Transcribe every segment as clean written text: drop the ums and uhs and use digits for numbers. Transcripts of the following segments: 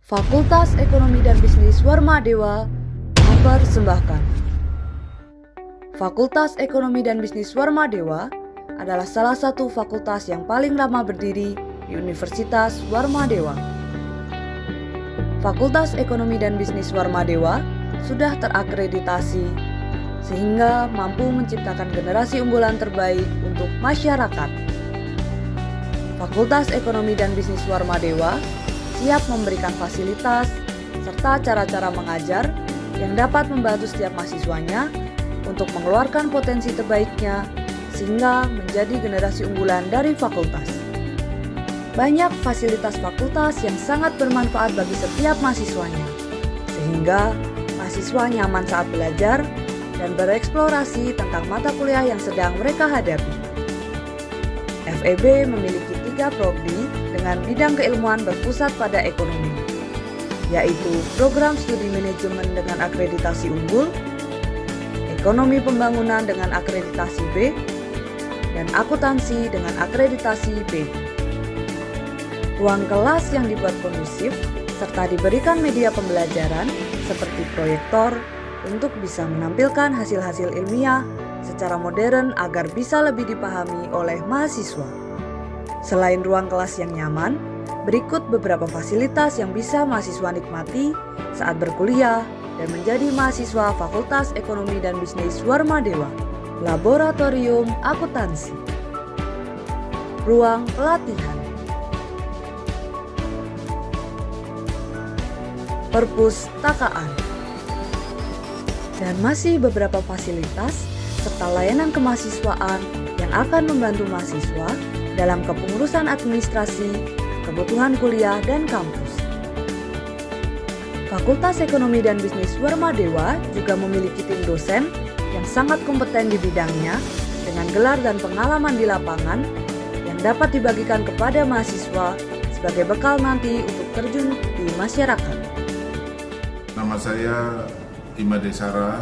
Fakultas Ekonomi dan Bisnis Warmadewa mempersembahkan. Fakultas Ekonomi dan Bisnis Warmadewa adalah salah satu fakultas yang paling lama berdiri di Universitas Warmadewa. Fakultas Ekonomi dan Bisnis Warmadewa sudah terakreditasi sehingga mampu menciptakan generasi unggulan terbaik untuk masyarakat. Fakultas Ekonomi dan Bisnis Warmadewa siap memberikan fasilitas serta cara-cara mengajar yang dapat membantu setiap mahasiswanya untuk mengeluarkan potensi terbaiknya sehingga menjadi generasi unggulan dari fakultas. Banyak fasilitas fakultas yang sangat bermanfaat bagi setiap mahasiswanya, sehingga mahasiswa nyaman saat belajar dan bereksplorasi tentang mata kuliah yang sedang mereka hadapi. FEB memiliki 3 prodi dengan bidang keilmuan berpusat pada ekonomi, yaitu program studi manajemen dengan akreditasi unggul, ekonomi pembangunan dengan akreditasi B, dan akuntansi dengan akreditasi B. Ruang kelas yang dibuat kondusif serta diberikan media pembelajaran seperti proyektor untuk bisa menampilkan hasil-hasil ilmiah secara modern agar bisa lebih dipahami oleh mahasiswa. Selain ruang kelas yang nyaman, berikut beberapa fasilitas yang bisa mahasiswa nikmati saat berkuliah dan menjadi mahasiswa Fakultas Ekonomi dan Bisnis Warmadewa. Laboratorium akuntansi, ruang pelatihan, perpustakaan, dan masih beberapa fasilitas serta layanan kemahasiswaan yang akan membantu mahasiswa dalam kepengurusan administrasi, kebutuhan kuliah, dan kampus. Fakultas Ekonomi dan Bisnis Warmadewa juga memiliki tim dosen yang sangat kompeten di bidangnya dengan gelar dan pengalaman di lapangan yang dapat dibagikan kepada mahasiswa sebagai bekal nanti untuk terjun di masyarakat. Nama saya Imade Sara,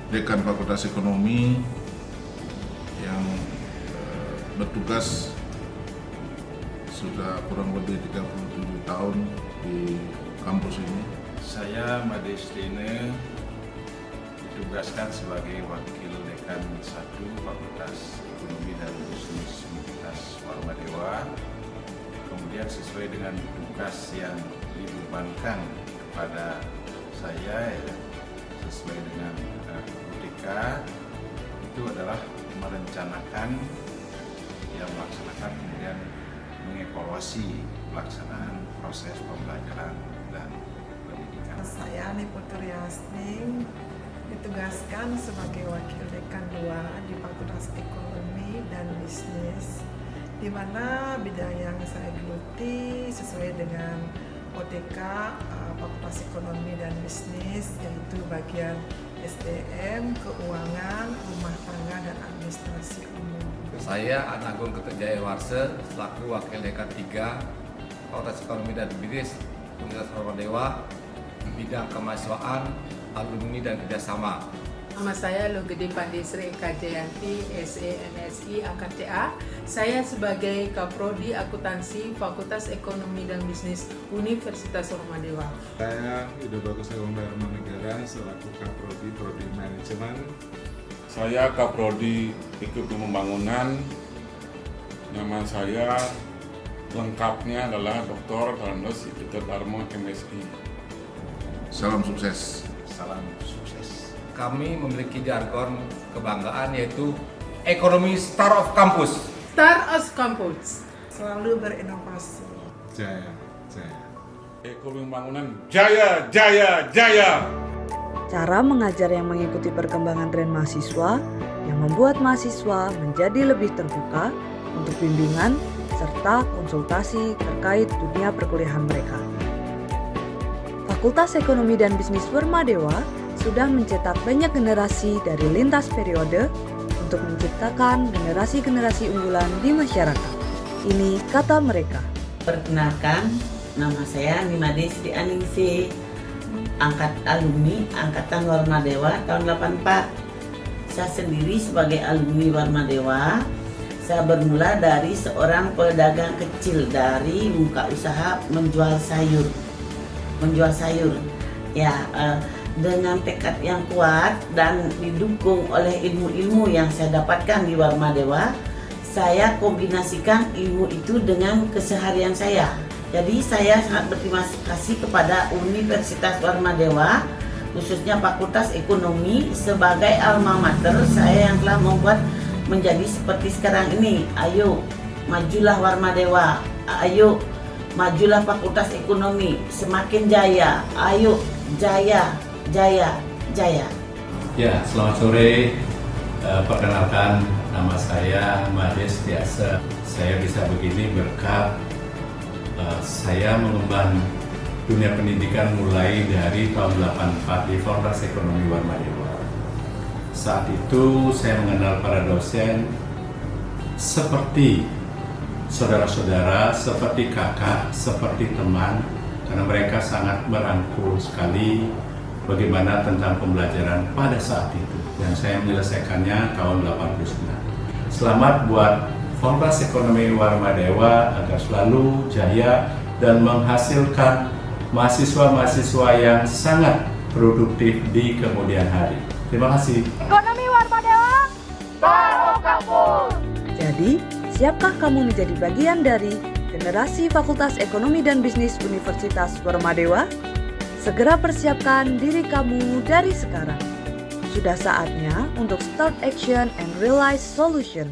Dekan Fakultas Ekonomi yang bertugas sudah kurang lebih 37 tahun di kampus ini. Saya Made Stine, ditugaskan sebagai Wakil Dekan 1 Fakultas Ekonomi dan Bisnis Universitas Warmadewa. Kemudian sesuai dengan tugas yang dibebankan kepada saya, sesuai dengan UTK, itu adalah merencanakan, melaksanakan, kemudian mengevaluasi pelaksanaan proses pembelajaran dan pendidikan. Saya Niputri Yasning, ditugaskan sebagai Wakil Dekan 2 di Fakultas Ekonomi dan Bisnis, di mana bidang yang saya geluti sesuai dengan OTK Fakultas Ekonomi dan Bisnis, yaitu bagian SDM, keuangan, rumah tangga, dan administrasi umum. Saya Anagung Keterjaya Warse, selaku Wakil Dekan 3 Fakultas Ekonomi dan Bisnis Universitas Warmadewa, bidang kemahasiswaan, alumni, dan kerjasama. Nama saya Lugede Pandesri Eka Jayanti, SENSI Angkat CA. Saya sebagai Kaprodi Akuntansi Fakultas Ekonomi dan Bisnis Universitas Warmadewa. Saya Yudo Bagus Agung Negara selaku Kaprodi Prodi Manajemen. Saya Kaprodi Ekonomi Pembangunan. Nama saya lengkapnya adalah Dr. Randos Ipiter Darmo MSI. Salam sukses. Salam sukses. Kami memiliki jargon kebanggaan yaitu Ekonomi Star of Campus. Star of Campus. Selalu berinovasi. Jaya, jaya. Ekonomi Pembangunan jaya, jaya, jaya. Cara mengajar yang mengikuti perkembangan tren mahasiswa yang membuat mahasiswa menjadi lebih terbuka untuk bimbingan serta konsultasi terkait dunia perkuliahan mereka. Fakultas Ekonomi dan Bisnis Warmadewa sudah mencetak banyak generasi dari lintas periode untuk menciptakan generasi-generasi unggulan di masyarakat. Ini kata mereka. Perkenalkan, nama saya Nimade Sri Aningsih, alumni Angkatan Warmadewa tahun 84. Saya sendiri sebagai alumni Warmadewa, saya bermula dari seorang pedagang kecil dari buka usaha menjual sayur. menjual sayur. Ya, dengan tekad yang kuat dan didukung oleh ilmu-ilmu yang saya dapatkan di Warmadewa, saya kombinasikan ilmu itu dengan keseharian saya. Jadi saya sangat berterima kasih kepada Universitas Warmadewa, khususnya Fakultas Ekonomi sebagai alma mater saya yang telah membuat menjadi seperti sekarang ini. Ayo majulah Warmadewa, ayo majulah Fakultas Ekonomi, semakin jaya, ayo jaya, jaya, jaya. Ya, selamat sore. Perkenalkan, nama saya Mades Tiasa. Saya bisa begini berkat saya mengemban dunia pendidikan mulai dari tahun 84 di Fakultas Ekonomi Warmadewa. Saat itu saya mengenal para dosen seperti saudara-saudara, seperti kakak, seperti teman, karena mereka sangat merangkul sekali bagaimana tentang pembelajaran pada saat itu, dan saya menyelesaikannya tahun 89. Selamat buat Fakultas Ekonomi Warmadewa agar selalu jaya dan menghasilkan mahasiswa-mahasiswa yang sangat produktif di kemudian hari. Terima kasih. Ekonomi Warmadewa, baru kampus. Jadi, siapkah kamu menjadi bagian dari generasi Fakultas Ekonomi dan Bisnis Universitas Warmadewa? Segera persiapkan diri kamu dari sekarang. Sudah saatnya untuk start action and realize solution.